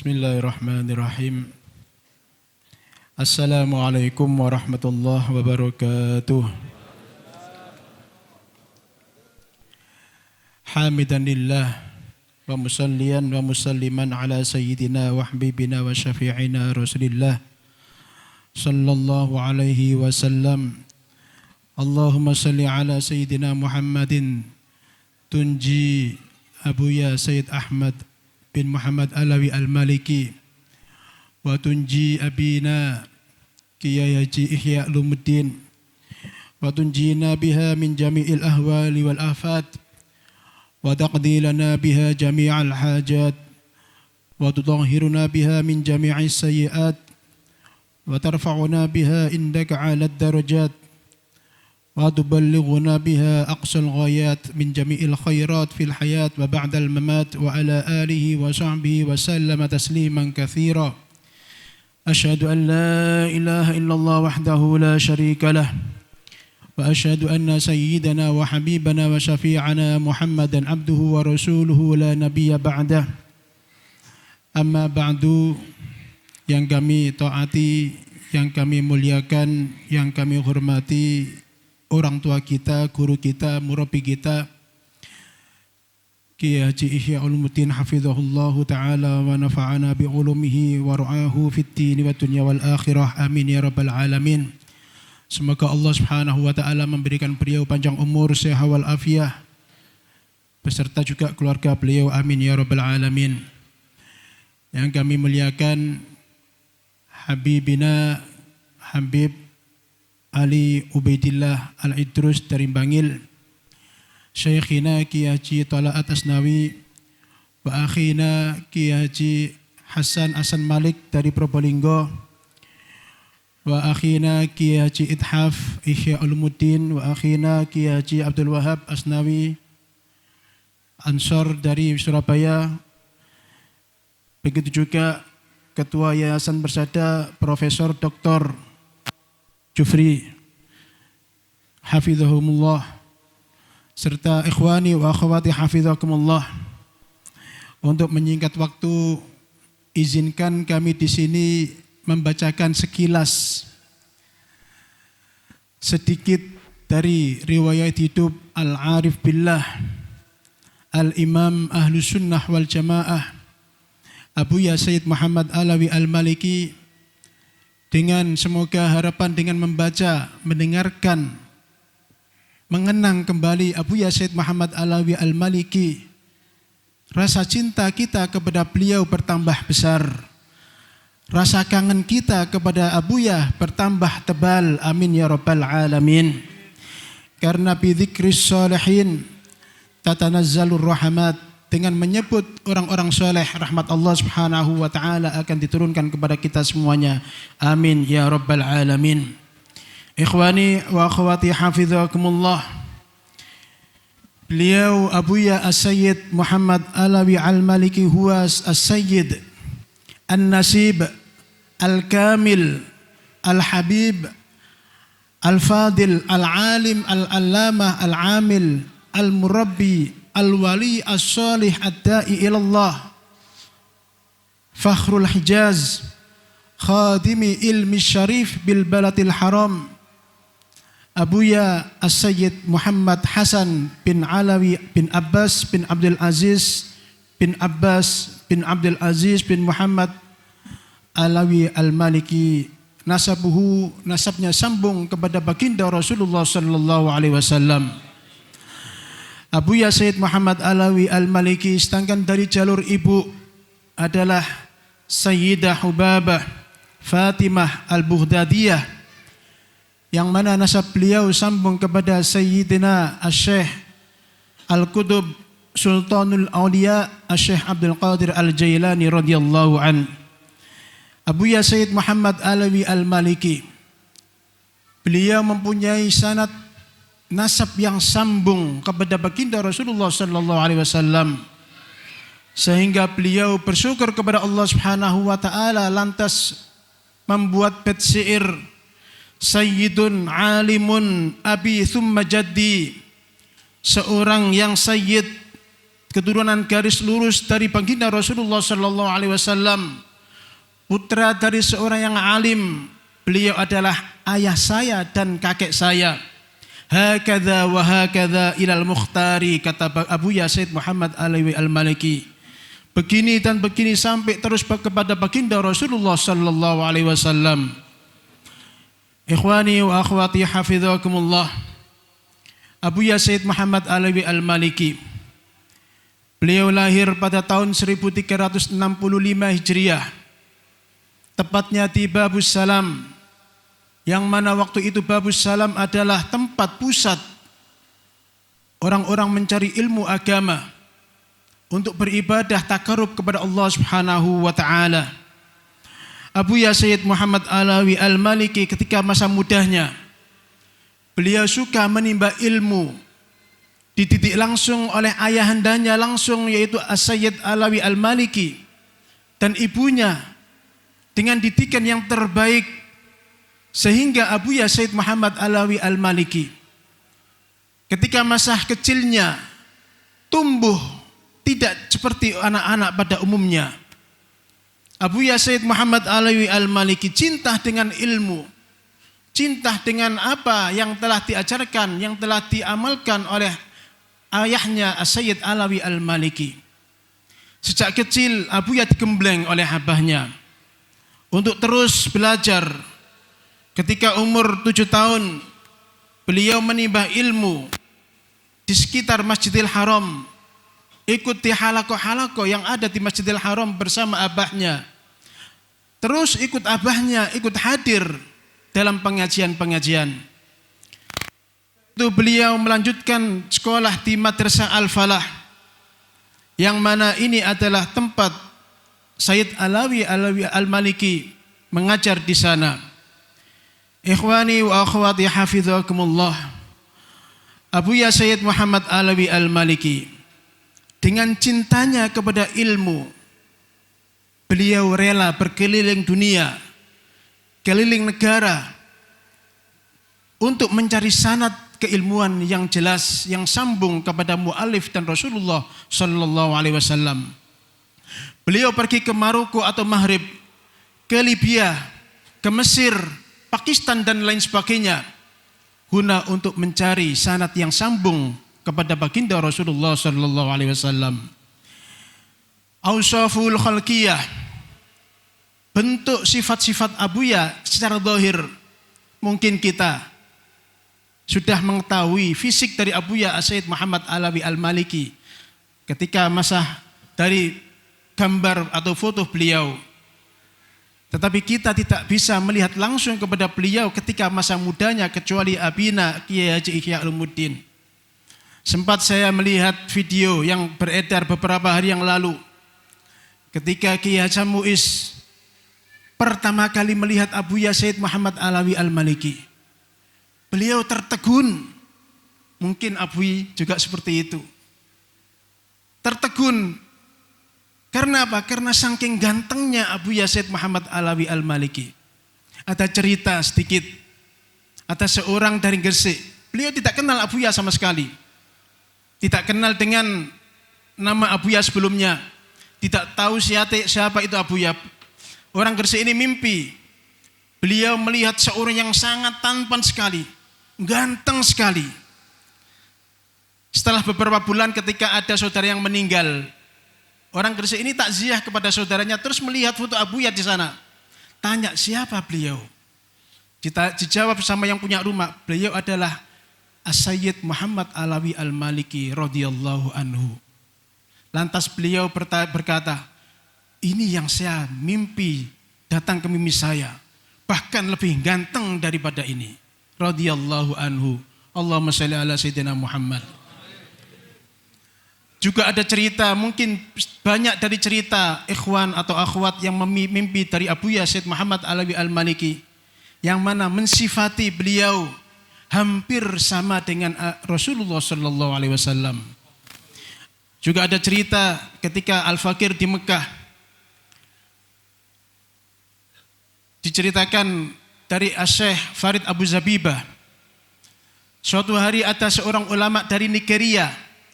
Bismillahirrahmanirrahim. Assalamualaikum warahmatullahi wabarakatuh. Hamidanillah wa musalliyan wa musalliman ala sayyidina wa habibina wa syafi'ina Rasulillah sallallahu alaihi wasallam. Allahumma salli ala sayyidina Muhammadin tunji Abuya Sayyid Ahmad bin Muhammad Alawi Al-Maliki wa tunji abina Kiai Haji Ihya Ulumuddin wa tunjina biha min jami'il ahwali wal afat wa taqdi lana biha jami'al hajat wa tutahhiruna biha min jami'is sayyi'at wa tarfa'una biha indaka 'alad darajat wa tuballighuna biha aqsal ghayat min jami'il khairat fil hayat wa ba'dal mamat wa ala alihi wa sahbihi wa sallama tasliman katsira. Asyhadu an la ilaha illallah wahdahu la syarika lah wa asyhadu anna sayyidana wa habibana wa syafi'ana Muhammadan abduhu wa rasuluhu la nabiyya ba'dah. Amma ba'du, yang kami taati, yang kami muliakan, yang kami hormati orang tua kita, guru kita, murabbi kita, Kiai Haji Ihya Ulumuddin hafizahullahu ta'ala wa nafa'ana bi'ulumihi wa ra'ahu fid dini wa dunya wal akhirah. Amin ya rabbal alamin. Semoga Allah subhanahu wa ta'ala memberikan beliau panjang umur, sehat wal afiah, beserta juga keluarga beliau. Amin ya rabbal alamin. Yang kami muliakan Habibina Habib Ali Ubaidillah Al-Idrus dari Bangil, Syekhina Kiai Haji Tala'at Asnawi, wa akhina Kiai Haji Hasan Malik dari Probolinggo, wa akhina Kiai Haji Ithaf Ihya Ulumuddin, wa akhina Kiai Haji Abdul Wahab Asnawi Ansor dari Surabaya. Begitu juga Ketua Yayasan Bersada Profesor Dr. Jufri hafizahumullah, serta ikhwani wa akhwati hafizakumullah. Untuk menyingkat waktu, izinkan kami di sini membacakan sekilas sedikit dari riwayat hidup Al-Arif Billah Al-Imam Ahlus Sunnah wal Jamaah Abuya Sayyid Muhammad Alawi Al-Maliki, dengan semoga harapan dengan membaca, mendengarkan, mengenang kembali Abuya Sayyid Muhammad Alawi Al-Maliki, rasa cinta kita kepada beliau bertambah besar, rasa kangen kita kepada Abuya bertambah tebal. Amin ya rabbal alamin. Karena bidzikris shalihin tatanazzalur rahmat, dengan menyebut orang-orang soleh, rahmat Allah subhanahu wa ta'ala akan diturunkan kepada kita semuanya. Amin ya rabbal alamin. Ikhwani wa akhwati hafizakumullah, beliau Abuya As-Sayyid Muhammad Alawi Al-Maliki huwa As-Sayyid An-Nasib Al-Kamil Al-Habib Al-Fadil Al-Alim Al-Allamah Al-Amil Al-Murabbi Al-Wali As-Salih Ad-Da'i ilallah, Fakhrul Hijaz, Khadimi Ilmi Syarif bil Baladil Haram, Abuya As-Sayyid Muhammad Hasan bin Alawi bin Abbas bin Abdul Aziz bin Abbas bin Abdul Aziz bin Muhammad Alawi Al-Maliki. Nasabuhu, nasabnya sambung kepada baginda Rasulullah sallallahu alaihi wasallam. Abuya Sayyid Muhammad Alawi Al-Maliki, sedangkan dari jalur ibu adalah Sayyidah Hubabah Fatimah Al-Bughdadiyah, yang mana nasab beliau sambung kepada Sayyidina Asy-Syaikh Al-Qutb Sultanul Auliya Asy-Syaikh Abdul Qadir Al-Jailani radhiyallahu an. Abuya Sayyid Muhammad Alawi Al-Maliki, beliau mempunyai sanad nasab yang sambung kepada baginda Rasulullah sallallahu alaihi wasallam, sehingga beliau bersyukur kepada Allah Subhanahu wa taala lantas membuat bait syair, Sayyidun alimun abi thumma jaddi, seorang yang sayyid keturunan garis lurus dari baginda Rasulullah sallallahu alaihi wasallam, putra dari seorang yang alim. Beliau adalah ayah saya dan kakek saya. Hakadha wa hakadha ilal mukhtari, kata Abuya Sayyid Muhammad Alawi Al-Maliki. Begini dan begini sampai terus kepada baginda Rasulullah sallallahu alaihi wasallam. Ikhwani wa akhwati hafizakumullah. Abuya Sayyid Muhammad Alawi Al-Maliki, beliau lahir pada tahun 1365 Hijriah, tepatnya di Babus Salam, yang mana waktu itu Babus Salam adalah tempat pusat orang-orang mencari ilmu agama untuk beribadah takarub kepada Allah Subhanahu wa taala. Abuya Sayyid Muhammad Alawi Al-Maliki ketika masa mudanya, beliau suka menimba ilmu, dididik langsung oleh ayahandanya langsung, yaitu As-Sayyid Alawi Al-Maliki, dan ibunya dengan didikan yang terbaik, sehingga Abuya Sayyid Muhammad Alawi Al-Maliki ketika masa kecilnya tumbuh tidak seperti anak-anak pada umumnya. Abuya Sayyid Muhammad Alawi Al-Maliki cinta dengan ilmu, cinta dengan apa yang telah diajarkan, yang telah diamalkan oleh ayahnya As-Sayyid Alawi Al-Maliki. Sejak kecil Abuya digembleng oleh abahnya untuk terus belajar. Ketika umur 7 tahun beliau menimba ilmu di sekitar Masjidil Haram, ikut di halaqah-halaqah yang ada di Masjidil Haram bersama abahnya. Terus ikut abahnya, ikut hadir dalam pengajian-pengajian. Itu beliau melanjutkan sekolah di Madrasah Al-Falah, yang mana ini adalah tempat Sayyid Alawi Al-Maliki mengajar di sana. Ikhwani wa akhwati hafizakumullah. Abuya Sayyid Muhammad Alawi Al-Maliki dengan cintanya kepada ilmu, beliau rela berkeliling dunia, keliling negara untuk mencari sanad keilmuan yang jelas, yang sambung kepada mu'alif dan Rasulullah sallallahu alaihi wasallam. Beliau pergi ke Maroko atau Maghrib, ke Libya, ke Mesir, Pakistan dan lain sebagainya, guna untuk mencari sanad yang sambung kepada baginda Rasulullah sallallahu alaihi wasallam. Ausaful khalqiyah, bentuk sifat-sifat Abuya secara zahir, mungkin kita sudah mengetahui fisik dari Abuya Sayyid Muhammad Alawi Al-Maliki ketika masa dari gambar atau foto beliau. Tetapi kita tidak bisa melihat langsung kepada beliau ketika masa mudanya kecuali Abina Kiai Haji Ihya Ulumuddin. Sempat saya melihat video yang beredar beberapa hari yang lalu ketika Kiai Haji Muiz pertama kali melihat Abuya Sayyid Muhammad Alawi Al-Maliki. Beliau tertegun. Mungkin Abuy juga seperti itu. Tertegun. Karena apa? Karena saking gantengnya Abuya Sayyid Muhammad Alawi Al-Maliki. Ada cerita sedikit. Ada seorang dari Gresik. Beliau tidak kenal Abuya sama sekali. Tidak kenal dengan nama Abuya sebelumnya. Tidak tahu siapa itu Abuya. Orang Gresik ini mimpi. Beliau melihat seorang yang sangat tampan sekali. Ganteng sekali. Setelah beberapa bulan ketika ada saudara yang meninggal, orang Gresik ini takziah kepada saudaranya, terus melihat foto Abuya di sana. Tanya, siapa beliau? Dijawab sama yang punya rumah, beliau adalah As-Sayyid Muhammad Alawi Al-Maliki radhiyallahu anhu. Lantas beliau berkata, ini yang saya mimpi datang ke mimpi saya, bahkan lebih ganteng daripada ini. Radhiyallahu anhu. Allahumma shalli ala sayyidina Muhammad. Juga ada cerita, mungkin banyak dari cerita ikhwan atau akhwat yang mimpi dari Abuya Sayyid Muhammad Alawi Al-Maliki, yang mana mensifati beliau hampir sama dengan Rasulullah sallallahu alaihi wasallam. Juga ada cerita ketika Al-Fakir di Mekah, diceritakan dari Syekh Farid Abu Zabibah. Suatu hari ada seorang ulama dari Nigeria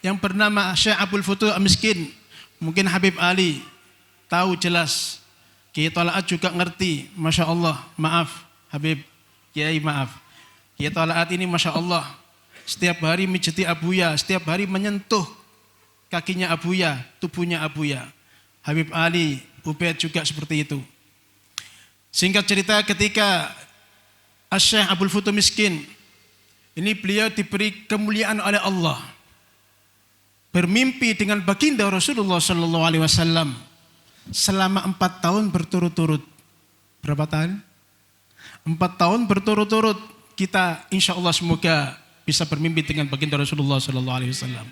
yang bernama Syekh Abdul Futuh Miskin. Mungkin Habib Ali tahu jelas. Kiai Tolaat juga ngerti. Masya Allah, maaf Habib Kiai, maaf. Kiai Tolaat ini Masya Allah, setiap hari mijiti Abuya, setiap hari menyentuh kakinya Abuya, tubuhnya Abuya. Habib Ali, Ubaid juga seperti itu. Singkat cerita, ketika Syekh Abdul Futuh Miskin ini, beliau diberi kemuliaan oleh Allah, bermimpi dengan baginda Rasulullah Sallallahu Alaihi Wasallam selama 4 tahun berturut-turut. Berapa tahun? 4 tahun berturut-turut. Kita insya Allah semoga bisa bermimpi dengan baginda Rasulullah Sallallahu Alaihi Wasallam.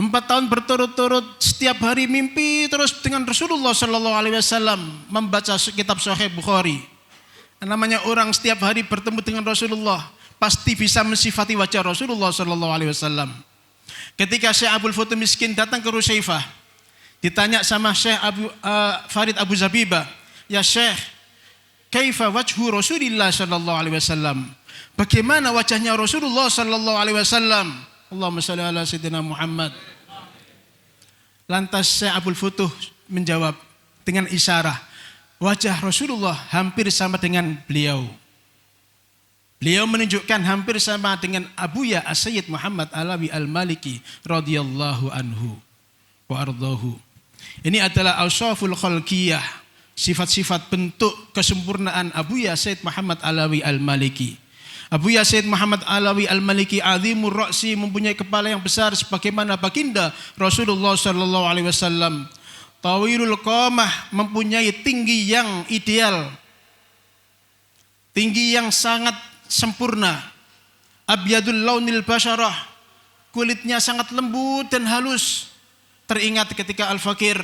4 tahun berturut-turut, setiap hari mimpi terus dengan Rasulullah Sallallahu Alaihi Wasallam, membaca kitab Sahih Bukhari. Namanya orang setiap hari bertemu dengan Rasulullah, pasti bisa mensifati wajah Rasulullah Sallallahu Alaihi Wasallam. Ketika Syekh Abdul Futuh Miskin datang ke Rusyaifah, ditanya sama Syekh Farid Abu Zabibah, ya Syekh, kaifa wajhu Rasulillah Sallallahu Alaihi Wasallam? Bagaimana wajahnya Rasulullah Sallallahu Alaihi Wasallam? Allahumma shalli ala sayyidina Muhammad. Lantas Syekh Abdul Futuh menjawab dengan isyarah, wajah Rasulullah hampir sama dengan beliau. Beliau menunjukkan hampir sama dengan Abuya As-Sayyid Muhammad Alawi Al-Maliki radhiyallahu anhu wa ardahu. Ini adalah awsaful khalqiyah, sifat-sifat bentuk kesempurnaan Abuya Sayyid Muhammad Alawi Al-Maliki. Abuya Sayyid Muhammad Alawi Al-Maliki azimur ra'si, mempunyai kepala yang besar sebagaimana baginda Rasulullah sallallahu alaihi wasallam. Tawilul qamah, mempunyai tinggi yang ideal, tinggi yang sangat sempurna. Abyadul launil basyarah, kulitnya sangat lembut dan halus. Teringat ketika Al-Fakir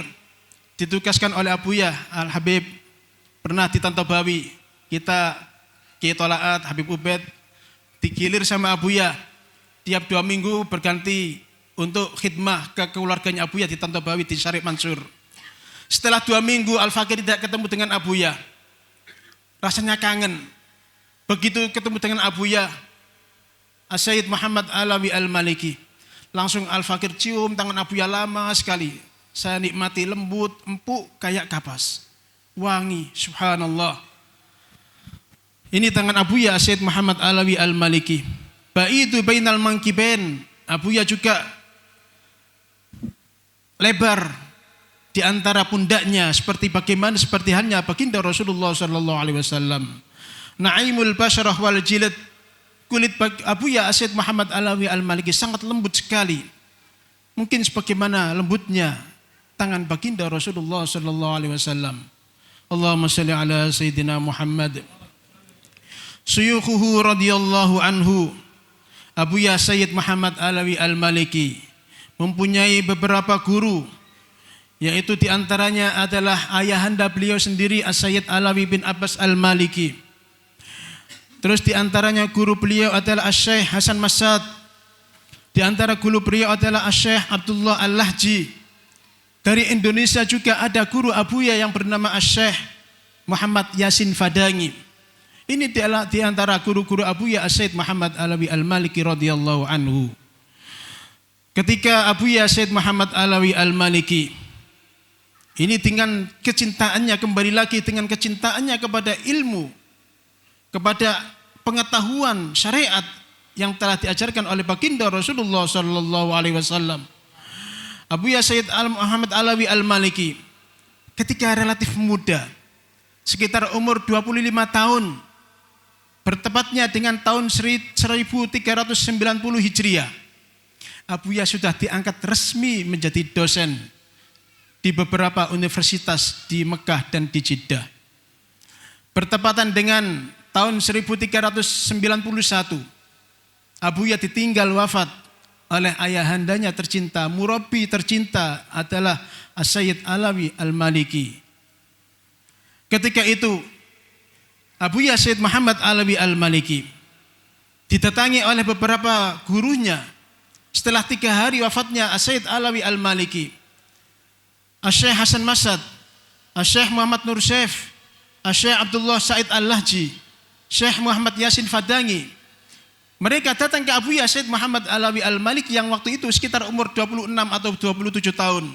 ditugaskan oleh Abuya Al-Habib, pernah di Tantobawi, kita Kiai Tolaat, Habib Ubaid digilir sama Abuya, tiap 2 minggu berganti untuk khidmah ke keluarganya Abuya di Tantobawi di Syarif Mansur. Setelah 2 minggu Al-Fakir tidak ketemu dengan Abuya, rasanya kangen. Begitu ketemu dengan Abuya As-Sayyid Muhammad Alawi Al-Maliki, langsung Al-Fakir cium tangan Abuya lama sekali. Saya nikmati, lembut, empuk kayak kapas, wangi, subhanallah. Ini tangan Abuya Sayyid Muhammad Alawi Al-Maliki. Baidu bainal mankibain, Abuya juga lebar di antara pundaknya seperti halnya baginda Rasulullah sallallahu alaihi wasallam. Naimul basyarah wal jilid, kulit Abuya Sayyid Muhammad Alawi Al-Maliki sangat lembut sekali. Mungkin sebagaimana lembutnya tangan baginda Rasulullah sallallahu alaihi wasallam. Allahumma shalli ala sayyidina Muhammad. Suyukhuhu radhiyallahu anhu, Abuya Sayyid Muhammad Alawi Al-Maliki mempunyai beberapa guru, yaitu diantaranya adalah ayahanda beliau sendiri As-Sayyid Alawi bin Abbas Al-Maliki. Terus diantaranya guru beliau adalah Asy-Syaikh Hasan Masad. Di antara guru beliau adalah Asy-Syaikh Abdullah Al-Lahji. Dari Indonesia juga ada guru Abuya yang bernama Asy-Syaikh Muhammad Yasin Fadangi. Ini di antara guru-guru Abuya Sayyid Muhammad Alawi Al-Maliki radhiyallahu anhu. Ketika Abuya Sayyid Muhammad Alawi Al-Maliki ini dengan kecintaannya, kembali lagi dengan kecintaannya kepada ilmu, kepada pengetahuan syariat yang telah diajarkan oleh baginda Rasulullah sallallahu alaihi wasallam. Abuya Sayyid Muhammad Alawi Al-Maliki ketika relatif muda, sekitar umur 25 tahun, bertepatnya dengan tahun 1390 Hijriah, Abuya sudah diangkat resmi menjadi dosen di beberapa universitas di Mekah dan di Jeddah. Bertepatan dengan tahun 1391, Abuya ditinggal wafat oleh ayahandanya tercinta, murabbi tercinta adalah As-Sayyid Alawi Al-Maliki. Ketika itu Abuya Sayyid Muhammad Alawi Al-Maliki didatangi oleh beberapa gurunya. Setelah 3 hari wafatnya Sayyid Alawi Al-Maliki, Asy-Syaikh Hasan Masad, Asy-Syaikh Muhammad Nur Syekh, Asy-Syaikh Abdullah Said Al-Lahji, Syekh Muhammad Yasin Fadangi, Mereka datang ke Abuya Said Muhammad Alawi Al-Maliki yang waktu itu sekitar umur 26 atau 27 tahun.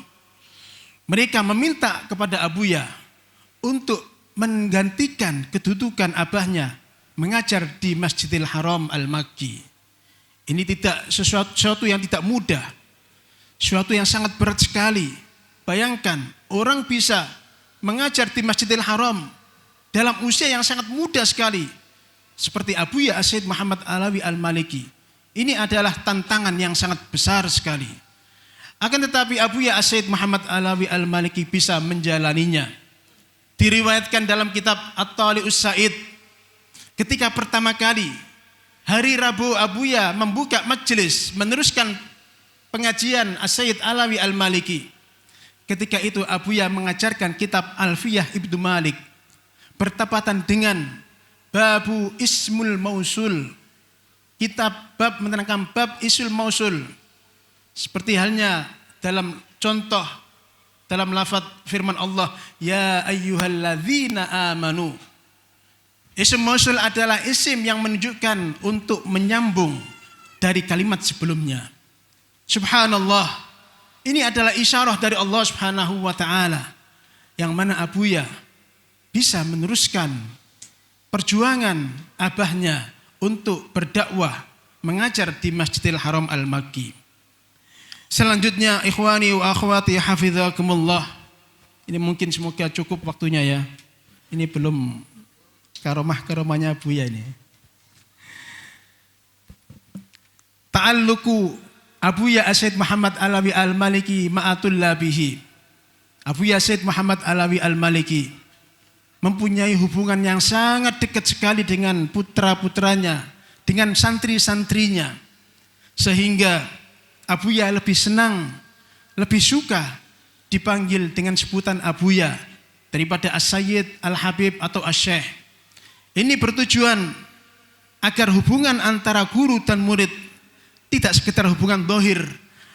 Mereka meminta kepada Abuya untuk menggantikan kedudukan abahnya mengajar di Masjidil Haram Al-Makki. Ini tidak sesuatu yang tidak mudah, sesuatu yang sangat berat sekali. Bayangkan orang bisa mengajar di Masjidil Haram dalam usia yang sangat muda sekali seperti Abuya Said Muhammad Alawi Al-Maliki. Ini adalah tantangan yang sangat besar sekali. Akan tetapi Abuya Said Muhammad Alawi Al-Maliki bisa menjalaninya. Diriwayatkan dalam kitab At-Tali'us Sa'id, ketika pertama kali hari Rabu Abuya membuka majelis meneruskan pengajian Said Alawi Al-Maliki. Ketika itu Abuya mengajarkan kitab Alfiyah Ibnu Malik bertepatan dengan Babu Ismul Mausul. Kitab bab menerangkan bab Ismul Mausul. Seperti halnya dalam contoh dalam lafaz firman Allah, ya ayyuhalladzina amanu. Isim mausul adalah isim yang menunjukkan untuk menyambung dari kalimat sebelumnya. Subhanallah. Ini adalah isyarah dari Allah Subhanahu wa taala yang mana Abuya bisa meneruskan perjuangan abahnya untuk berdakwah mengajar di Masjidil Haram Al-Makki. Selanjutnya ikhwani wa akhwati hafizakumullah. Ini mungkin semoga cukup waktunya ya. Ini belum karomah-karomahnya Abuya ini. Ta'alluqu Abuya Said Muhammad Alawi Al-Maliki ma'atullabihi. Abuya Said Muhammad Alawi Al-Maliki mempunyai hubungan yang sangat dekat sekali dengan putra-putranya, dengan santri-santrinya. Sehingga Abuya lebih senang, lebih suka dipanggil dengan sebutan Abuya daripada As-Sayyid, Al-Habib atau As-Syekh. Ini bertujuan agar hubungan antara guru dan murid tidak sekedar hubungan zahir,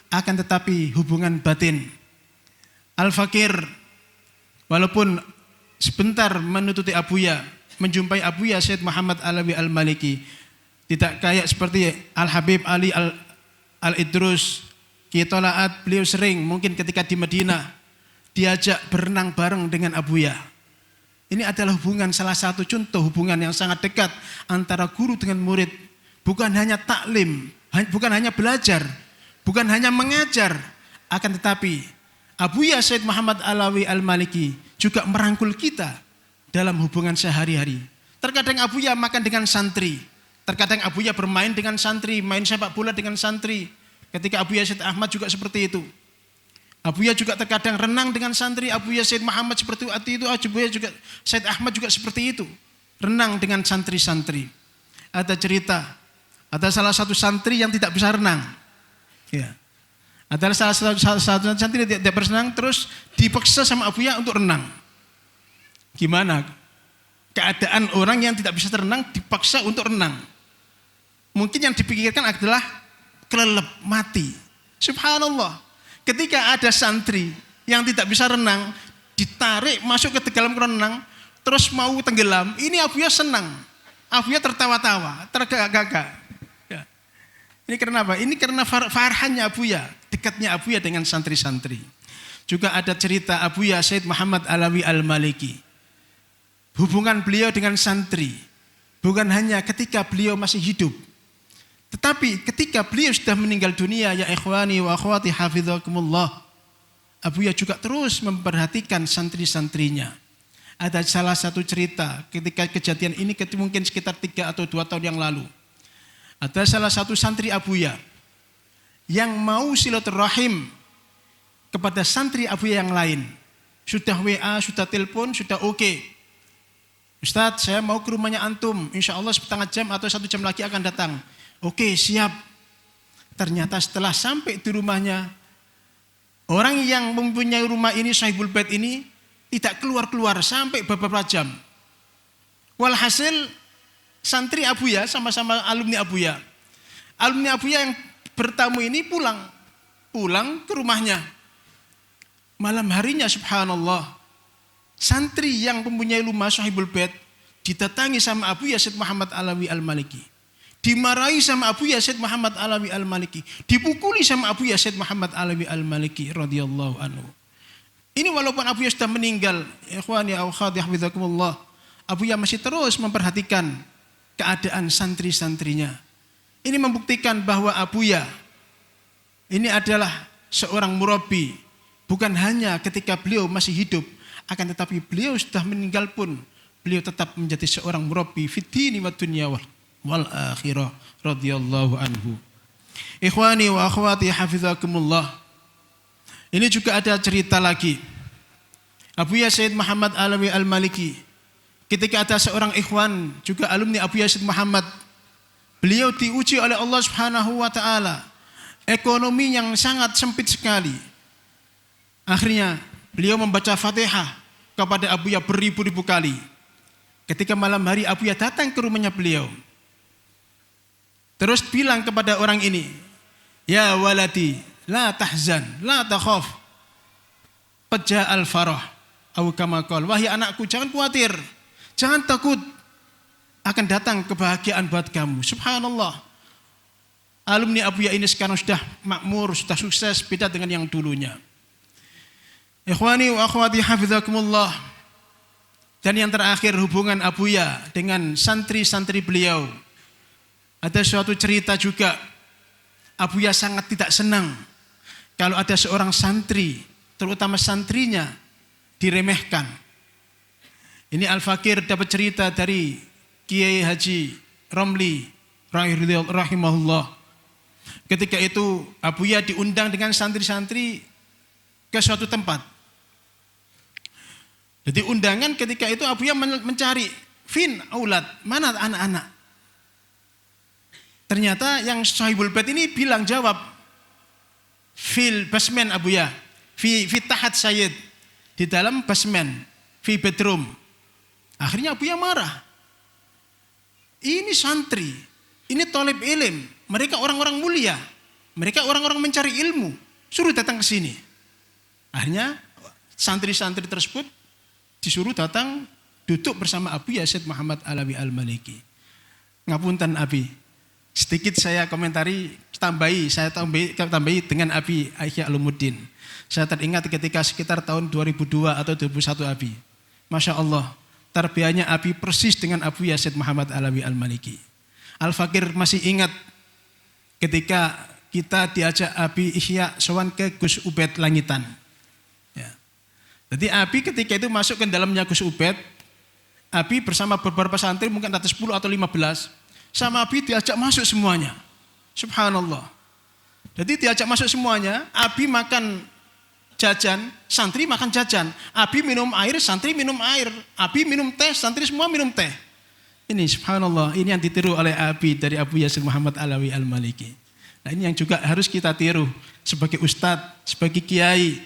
akan tetapi hubungan batin. Al-Fakir walaupun sebentar menututi Abuya, menjumpai Abuya Said Muhammad Alawi Al-Maliki, tidak kayak seperti Al-Habib Ali Al-Idrus, Kitolaat, beliau sering mungkin ketika di Madinah diajak berenang bareng dengan Abuya. Ini adalah hubungan, salah satu contoh hubungan yang sangat dekat antara guru dengan murid. Bukan hanya taklim, bukan hanya belajar, bukan hanya mengajar, akan tetapi Abuya Said Muhammad Alawi Al-Maliki juga merangkul kita dalam hubungan sehari-hari. Terkadang Abuya makan dengan santri, terkadang Abuya bermain dengan santri, main sepak bola dengan santri. Ketika Abuya Said Ahmad juga seperti itu. Abuya juga terkadang renang dengan santri. Abuya Said Muhammad seperti itu. Abuya juga Said Ahmad juga seperti itu. Renang dengan santri-santri. Ada cerita, ada salah satu santri yang tidak bisa renang. Ya. Ada salah satu santri yang tidak bisa renang, terus dipaksa sama Abuya untuk renang. Gimana? Keadaan orang yang tidak bisa renang dipaksa untuk renang. Mungkin yang dipikirkan adalah kelelep, mati. Subhanallah. Ketika ada santri yang tidak bisa renang, ditarik masuk ke dalam renang, terus mau tenggelam, ini Abuya senang. Abuya tertawa-tawa, tergagak-gagak. Ya. Ini karena apa? Ini karena farhannya Abuya, dekatnya Abuya dengan santri-santri. Juga ada cerita Abuya Said Muhammad Alawi Al-Maliki. Hubungan beliau dengan santri bukan hanya ketika beliau masih hidup, tetapi ketika beliau sudah meninggal dunia, ya ikhwani wa akhwati hafizakumullah, Abuya juga terus memperhatikan santri-santrinya. Ada salah satu cerita ketika kejadian ini mungkin sekitar 3 atau 2 tahun yang lalu. Ada salah satu santri Abuya yang mau silaturahim kepada santri Abuya yang lain. Sudah WA, sudah telepon, sudah oke. Ustadz, saya mau ke rumahnya antum, insya Allah setengah jam atau 1 jam lagi akan datang. Oke, siap. Ternyata setelah sampai di rumahnya, orang yang mempunyai rumah ini, Sahibul Bait ini, tidak keluar-keluar sampai beberapa jam. Walhasil santri Abuya sama-sama alumni Abuya. Alumni Abuya yang bertamu ini pulang ke rumahnya. Malam harinya subhanallah, santri yang mempunyai rumah Sahibul Bait didatangi sama Abuya Said Muhammad Alawi Al-Maliki. dimarahi sama Abuya Said Muhammad Alawi Al-Maliki, dipukuli sama Abuya Said Muhammad Alawi Al-Maliki radhiyallahu anhu. Ini walaupun Abuya sudah meninggal, ikhwani wa akhwati hafizakumullah, Abuya masih terus memperhatikan keadaan santri-santrinya. Ini membuktikan bahwa Abuya ini adalah seorang murabbi, bukan hanya ketika beliau masih hidup, akan tetapi beliau sudah meninggal pun beliau tetap menjadi seorang murabbi fid dini wad dunya wal akhirah radhiyallahu anhu. Ikhwani wa akhwati hafizakumullah. Ini juga ada cerita lagi. Abuya Said Muhammad Alawi Al-Maliki, ketika ada seorang ikhwan juga alumni Abuya Said Muhammad, beliau diuji oleh Allah Subhanahu wa taala, ekonomi yang sangat sempit sekali. Akhirnya beliau membaca Fatihah kepada Abuya beribu-ribu kali. Ketika malam hari Abuya datang ke rumahnya beliau, terus bilang kepada orang ini, "Ya waladi, la tahzan, la takhaf, qad ja'al farah." Atau kama qala, "Wahai anakku, jangan khawatir, jangan takut, akan datang kebahagiaan buat kamu." Subhanallah. Alumni Abuya ini sekarang sudah makmur, sudah sukses, beda dengan yang dulunya. Ikhwani wa akhwati hafizakumullah. Dan yang terakhir, hubungan Abuya dengan santri-santri beliau. Ada suatu cerita juga, Abuya sangat tidak senang kalau ada seorang santri, terutama santrinya, diremehkan. Ini Al-Fakir dapat cerita dari Kiai Haji Romli rahimahullah. Ketika itu Abuya diundang dengan santri-santri ke suatu tempat. Jadi undangan ketika itu Abuya mencari, "Fin aulad, mana anak-anak?" Ternyata yang sahibul bait ini bilang jawab, "Fil basement Abuya, fi tahat sayyid." Di dalam basement, fi bedroom. Akhirnya Abuya marah. Ini santri, ini thalib ilm, mereka orang-orang mulia, mereka orang-orang mencari ilmu, suruh datang ke sini. Akhirnya santri-santri tersebut disuruh datang duduk bersama Abuya Said Muhammad Alawi Al-Maliki. Ngapunten Abi, sedikit saya komentari, saya tambahi dengan Abi Aisyah Alumuddin. Saya teringat ketika sekitar tahun 2002 atau 2001 Abi. Masya Allah, tarbiyahnya Abi persis dengan Abuya Said Muhammad Alawi Al-Maliki. Al-Fakir masih ingat ketika kita diajak Abi Ihya sowan ke Gus Ubed Langitan. Ya. Jadi Abi ketika itu masuk ke dalamnya Gus Ubed, Abi bersama beberapa santri mungkin ada 10 atau 15, sama Abi diajak masuk semuanya. Subhanallah. Jadi diajak masuk semuanya, Abi makan jajan, santri makan jajan. Abi minum air, santri minum air. Abi minum teh, santri semua minum teh. Ini subhanallah, ini yang ditiru oleh Abi dari Abuya Said Muhammad Alawi Al-Maliki. Nah ini yang juga harus kita tiru sebagai ustadz, sebagai kiai.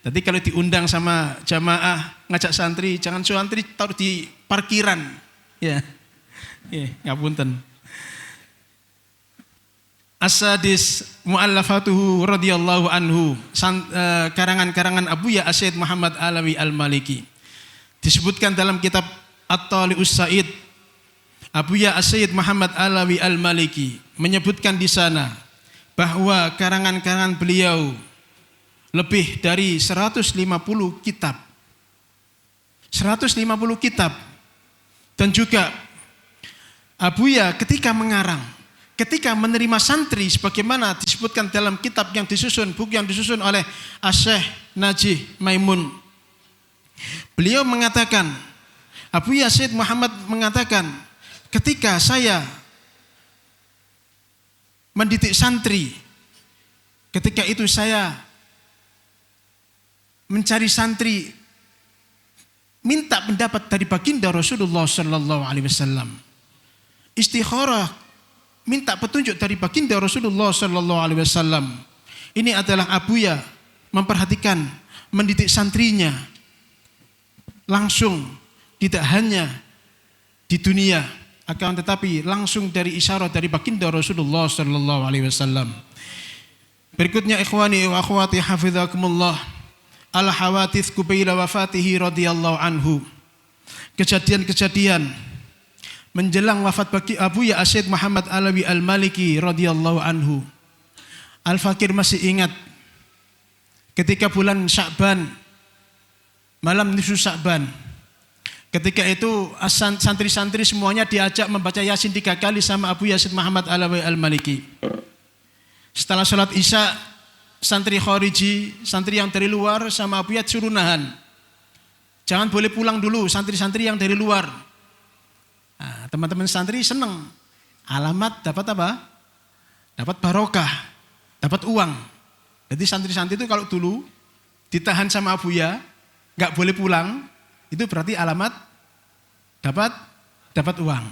Jadi kalau diundang sama jamaah ngajak santri, jangan santri taruh di parkiran. Ya, ngapunten. As-sadis mu'allafatuhu radhiyallahu anhu, karangan-karangan Abuya Said Muhammad Alawi Al-Maliki. Disebutkan dalam kitab At-Tali'us Sa'id, Abuya Said Muhammad Alawi Al-Maliki menyebutkan di sana bahwa karangan-karangan beliau lebih dari 150 kitab. 150 kitab. Dan juga Abuya ketika mengarang, ketika menerima santri sebagaimana disebutkan dalam kitab yang disusun, buku yang disusun oleh Asy-Syaikh Najih Maimun. Beliau mengatakan, Abuya Said Muhammad mengatakan, ketika saya mendidik santri, ketika itu saya mencari santri, minta pendapat dari baginda Rasulullah sallallahu alaihi wasallam. Istikharah, minta petunjuk dari baginda Rasulullah sallallahu alaihi wasallam. Ini adalah Abuya memperhatikan, mendidik santrinya langsung, tidak hanya di dunia, akan tetapi langsung dari isyarat dari baginda Rasulullah sallallahu alaihi wasallam. Berikutnya ikhwani wa akhwati hafizakumullah, al-hawadits qabila wafatihi radhiyallahu anhu. Kejadian-kejadian menjelang wafat Abuya As-Sayyid Muhammad Alawi Al-Maliki radhiyallahu anhu. Al-Fakir masih ingat ketika bulan Sya'ban, malam nisfu Sya'ban. Ketika itu santri-santri semuanya diajak membaca Yasin 3 kali sama Abuya As-Sayyid Muhammad Alawi Al-Maliki. Setelah sholat Isya, santri Khariji, santri yang dari luar sama Abuya suruh nahan. Jangan boleh pulang dulu santri-santri yang dari luar. Nah, teman-teman santri senang. Alamat dapat apa? Dapat barokah, dapat uang. Jadi santri-santri itu kalau dulu ditahan sama Abuya, nggak boleh pulang, itu berarti alamat dapat uang.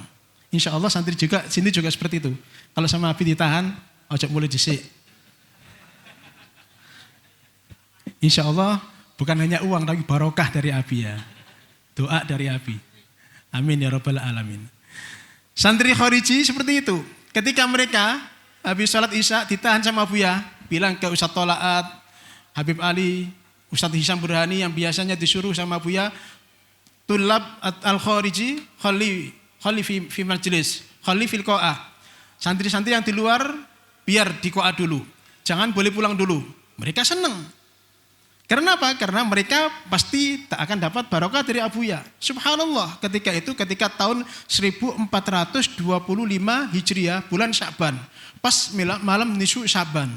Insya Allah santri juga sini juga seperti itu. Kalau sama Abi ditahan, ojo mulai dhisik. Insya Allah bukan hanya uang tapi barokah dari Abi ya. Doa dari Abi. Amin ya rabbal alamin. Santri Khariji seperti itu. Ketika mereka habis sholat Isya ditahan sama Abuya, bilang ke Ustadz Tolaat, Habib Ali, Ustadz Hisham Burhani yang biasanya disuruh sama Abuya, tulab al-Khariji khali fi majlis, khali fil qa'ah. Santri-santri yang di luar biar di qa'ah dulu. Jangan boleh pulang dulu. Mereka senang. Karena apa? Karena mereka pasti tak akan dapat barokah dari Abuya. Subhanallah, ketika tahun 1425 Hijriah bulan Sya'ban, pas malam nisfu Sya'ban.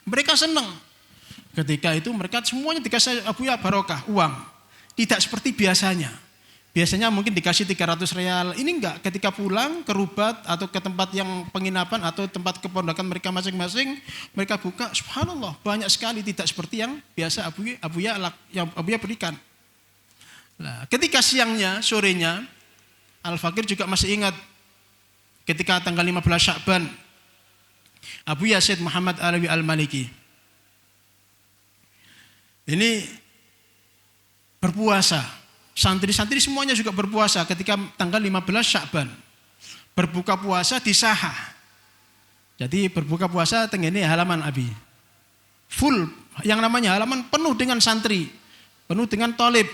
Mereka senang. Ketika itu mereka semuanya dikasih Abuya barokah, uang. Tidak seperti biasanya. Biasanya mungkin dikasih 300 real. Ini enggak, ketika pulang ke Rubat atau ke tempat yang penginapan atau tempat kepondokan mereka masing-masing, mereka buka, subhanallah, banyak sekali, tidak seperti yang biasa Abuya berikan. Nah, ketika siangnya, sorenya, Al-Fakir juga masih ingat ketika tanggal 15 Sya'ban, Abuya Sayyid Muhammad Alawi Al-Maliki ini berpuasa. Santri-santri semuanya juga berpuasa ketika tanggal 15 Sya'ban. Berbuka puasa di Saha. Jadi berbuka puasa tengene halaman Abi. Full, yang namanya halaman penuh dengan santri, penuh dengan tolib.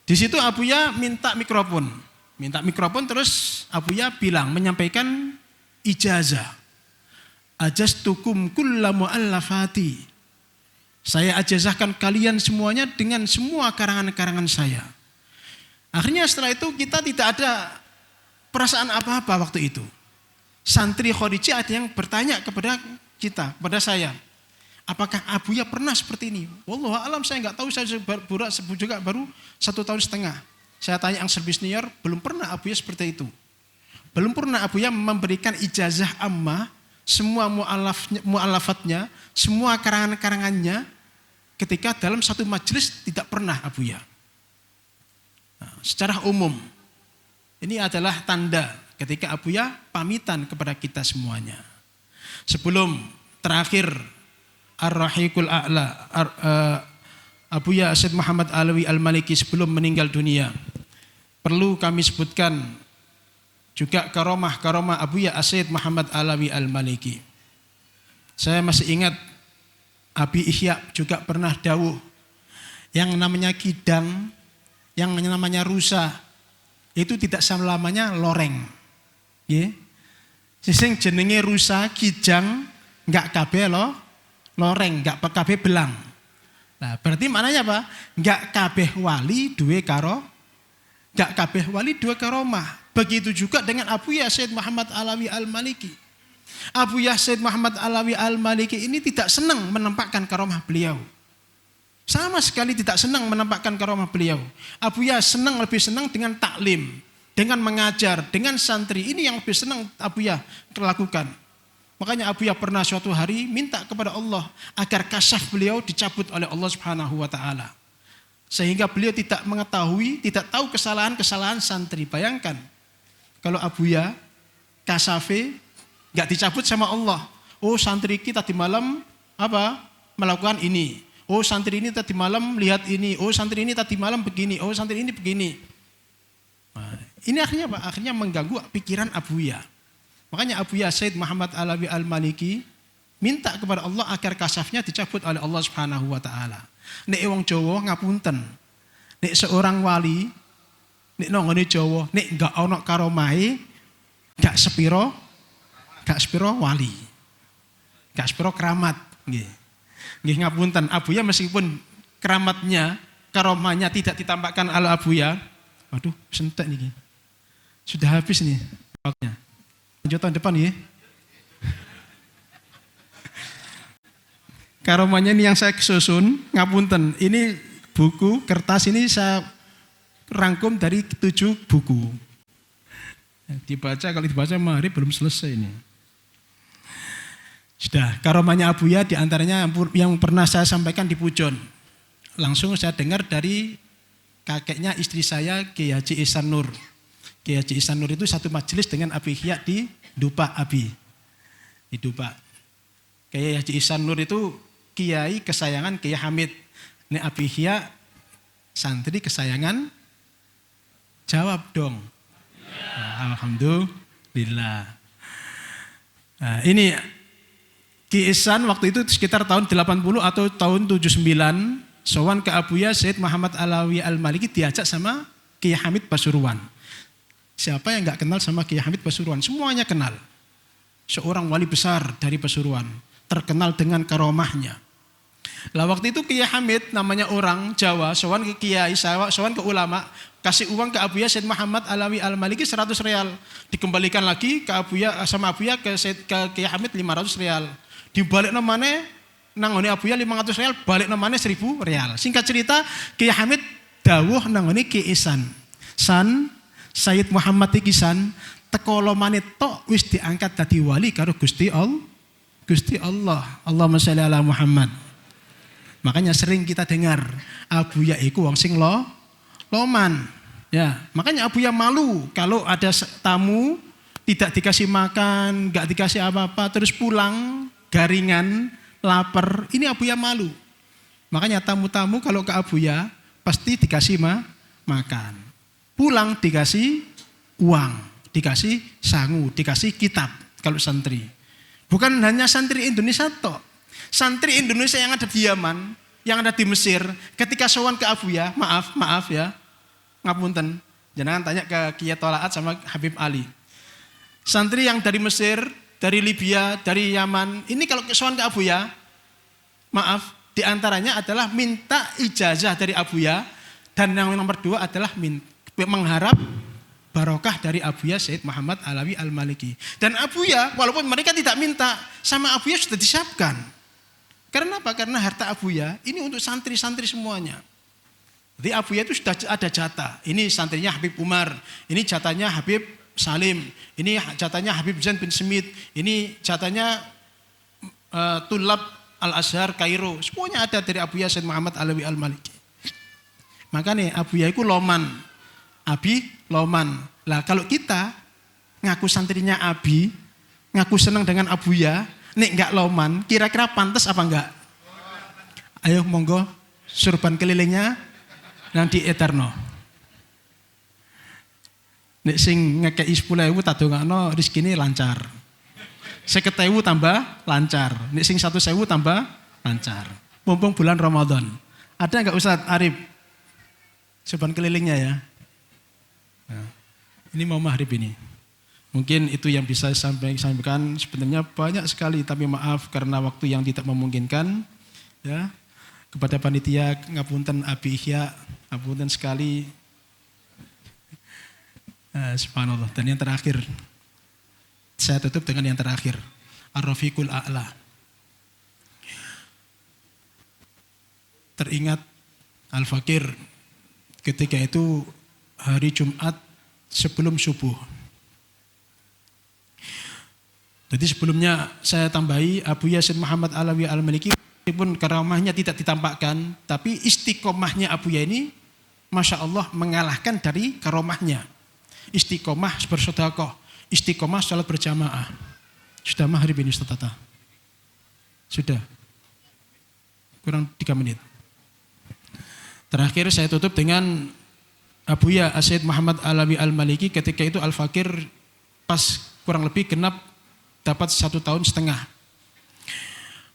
Di situ Abuya minta mikrofon terus Abuya bilang, menyampaikan ijazah. Ajastukum kulla mu'allafati. Saya ajazahkan kalian semuanya dengan semua karangan-karangan saya. Akhirnya setelah itu kita tidak ada perasaan apa-apa waktu itu. Santri Khariji ada yang bertanya kepada kita, kepada saya. Apakah Abuya pernah seperti ini? Wallahu alam, saya enggak tahu, saya juga baru 1,5 tahun. Saya tanya yang servis senior, belum pernah Abuya seperti itu. Belum pernah Abuya memberikan ijazah ammah, semua mu'alafatnya, semua karangan-karangannya ketika dalam satu majelis tidak pernah Abuya. Nah, secara umum ini adalah tanda ketika Abuya pamitan kepada kita semuanya. Sebelum terakhir Ar-Rahiqul A'la Abuya As-Sayyid Muhammad Alawi Al-Maliki sebelum meninggal dunia, perlu kami sebutkan juga karomah Abuya As-Sayyid Muhammad Alawi Al-Maliki. Saya masih ingat Abi Ihya juga pernah dawuh, yang namanya kidang, yang namanya rusa, itu tidak selamanya loreng. Nggih. Sing jenenge rusa, kijang, enggak kabeh loreng, enggak kabeh belang. Nah, berarti maknanya apa? Enggak kabeh wali duwe karomah. Begitu juga dengan Abuya Sayyid Muhammad Alawi Al-Maliki. Abuya Sayyid Muhammad Alawi Al-Maliki ini tidak senang menampakkan karomah beliau. Sama sekali tidak senang menampakkan karomah beliau. Abuya lebih senang dengan taklim, dengan mengajar, dengan santri. Ini yang lebih senang Abuya lakukan. Makanya Abuya pernah suatu hari minta kepada Allah agar kasyaf beliau dicabut oleh Allah Subhanahu wa taala. Sehingga beliau tidak mengetahui, tidak tahu kesalahan-kesalahan santri. Bayangkan kalau Abuya kasafe enggak dicabut sama Allah. Oh, santri kita tadi malam melakukan ini. Oh, santri ini tadi malam lihat ini. Oh, santri ini tadi malam begini. Oh, santri ini begini. Nah, ini akhirnya apa? Akhirnya mengganggu pikiran Abuya. Makanya Abuya Sayyid Muhammad Alawi Al-Maliki minta kepada Allah agar kasafnya dicabut oleh Allah Subhanahu wa taala. Nek wong Jawa ngapunten. Nek seorang wali Nek nongone Jawa, nek enggak ana karomahe, gak sepiro wali. Gak sepiro keramat, nggih. Nggih ngapunten, Abuya meskipun keramatnya, karomahnya tidak ditampakkan oleh Abuya. Waduh, sentek niki. Sudah habis nih waktunya. Lanjut tahun depan ya. Karomahnya ini yang saya susun, ngapunten. Ini buku, kertas ini saya rangkum dari 7 buku. Kalau dibaca mari belum selesai ini. Sudah, karomahnya Abuya diantaranya yang pernah saya sampaikan di Pujon. Langsung saya dengar dari kakeknya istri saya, Kiai Haji Ihsan Nur. Kiai Haji Ihsan Nur itu satu majelis dengan Abi Ihya di Dupak Abi. Di Dupak. Kiai Haji Ihsan Nur itu kiai kesayangan Kiai Hamid. Ini Abi Ihya santri kesayangan. Jawab dong. Nah, alhamdulillah. Nah, ini Ki Ihsan waktu itu sekitar tahun 80 atau tahun 79 sowan ke Abuya Sayyid Muhammad Alawi Al-Maliki diajak sama Kiai Hamid Pasuruan. Siapa yang enggak kenal sama Kiai Hamid Pasuruan? Semuanya kenal. Seorang wali besar dari Pasuruan, terkenal dengan karomahnya. Lah waktu itu Kiai Hamid namanya orang Jawa, sowan ke kiai, sowan ke ulama, kasih uang ke Abuya Sayyid Muhammad Alawi Al-Maliki 100 real. Dikembalikan lagi ke Abuya sama Abuya ke Kiai Hamid 500 real. Dibalik namanya nangoni Abuya 500 real, balik namanya 1000 real. Singkat cerita, Kiai Hamid dawuh nangoni Kiai Ihsan. San Sayyid Muhammad Ihsan teko lomane tok wis diangkat dadi wali karo Gusti Allah. Allahumma sholli ala Muhammad. Makanya sering kita dengar Abuya iku wong sing loman. Ya, makanya Abuya malu kalau ada tamu tidak dikasih makan, enggak dikasih apa-apa terus pulang garingan, lapar. Ini Abuya malu. Makanya tamu-tamu kalau ke Abuya pasti dikasih makan. Pulang dikasih uang, dikasih sangu, dikasih kitab kalau santri. Bukan hanya santri Indonesia toh. Santri Indonesia yang ada di Yaman, yang ada di Mesir, ketika sowan ke Abuya, maaf ya, ngapunten, jangan tanya ke Kiai Tolaat sama Habib Ali. Santri yang dari Mesir, dari Libya, dari Yaman, ini kalau sowan ke Abuya, maaf, diantaranya adalah minta ijazah dari Abuya, dan yang nomor 2 adalah mengharap barokah dari Abuya Sayyid Muhammad Alawi Al-Maliki. Dan Abuya, walaupun mereka tidak minta, sama Abuya sudah disiapkan. Karena apa? Karena harta Abuya ini untuk santri-santri semuanya. Jadi Abuya itu sudah ada jatah. Ini santrinya Habib Umar, ini jatahnya Habib Salim, ini jatahnya Habib Zain bin Smith, ini jatahnya Tulab Al-Azhar Kairo. Semuanya ada dari Abuya Sayyid Muhammad Alawi Al-Maliki. Makanya Abuya itu loman. Abi loman. Lah kalau kita ngaku santrinya Abi, ngaku senang dengan Abuya, nek enggak loman, kira-kira pantas apa enggak? Ayo monggo surban kelilingnya nanti eterno. Nek sing ngekei 10.000 tak dongakno rezekine lancar. 50.000 tambah lancar. Nek sing 100.000 tambah lancar. Mumpung bulan Ramadan. Ada enggak Ustaz Arif? Surban kelilingnya ya. Nah, ini mau maghrib ini. Mungkin itu yang bisa saya sampaikan. Sebenarnya banyak sekali, tapi maaf karena waktu yang tidak memungkinkan. Ya, kepada panitia ngapunten Abi Ihya, ngapunten sekali. Subhanallah. Dan yang terakhir, saya tutup dengan yang terakhir, Ar-Rafiqul A'la. Teringat Al-Fakir ketika itu hari Jumat sebelum subuh. Jadi sebelumnya saya tambahi Abuya Sayyid Muhammad Alawi Al-Maliki meskipun karamahnya tidak ditampakkan, tapi istiqomahnya Abuya ini Masya Allah mengalahkan dari karomahnya. Istiqomah bersedekah, istiqomah salat berjamaah. Sudah maghrib ini Ustaz Tata? Sudah. Kurang 3 menit. Terakhir saya tutup dengan Abuya Sayyid Muhammad Alawi Al-Maliki ketika itu Al-Fakir pas kurang lebih genap dapat 1,5 tahun.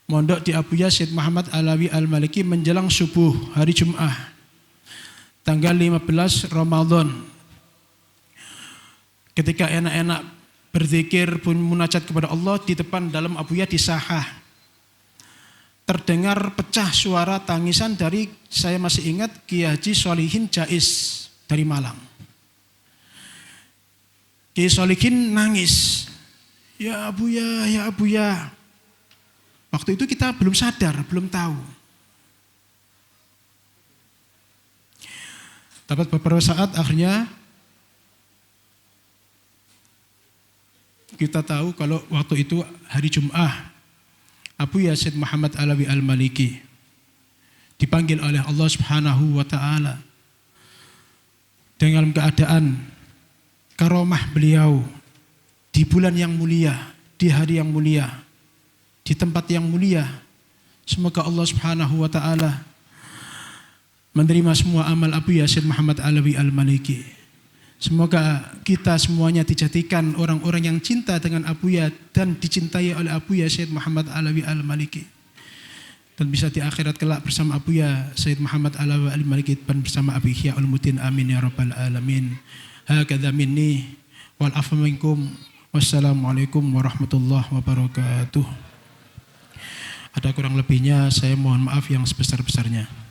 Mondok di Abuya Sayyid Muhammad Alawi Al-Maliki menjelang subuh hari Jumat tanggal 15 Ramadan ketika enak-enak berzikir pun munajat kepada Allah di depan dalam Abuya di Sahah. Terdengar pecah suara tangisan dari, saya masih ingat, Kiai Haji Solihin Jais dari Malang. Kiai Solihin nangis, ya Abuya, ya Abuya. Waktu itu kita belum sadar, belum tahu. Tapi beberapa saat akhirnya kita tahu kalau waktu itu hari Jum'ah, Abuya Syed Muhammad Alawi Al-Maliki dipanggil oleh Allah Subhanahu wa Ta'ala dengan keadaan karomah beliau di bulan yang mulia, di hari yang mulia, di tempat yang mulia. Semoga Allah Subhanahu wa Ta'ala menerima semua amal Abuya Syed Muhammad Alawi Al-Maliki. Semoga kita semuanya dijadikan orang-orang yang cinta dengan Abuya dan dicintai oleh Abuya Syed Muhammad Alawi Al-Maliki. Dan bisa di akhirat kelak bersama Abuya Syed Muhammad Alawi Al-Maliki dan bersama Abi Ihya Ulumuddin. Amin ya rabbal alamin. Hakadha minni wal afu minkum. Wassalamualaikum warahmatullahi wabarakatuh. Ada kurang lebihnya saya mohon maaf yang sebesar-besarnya.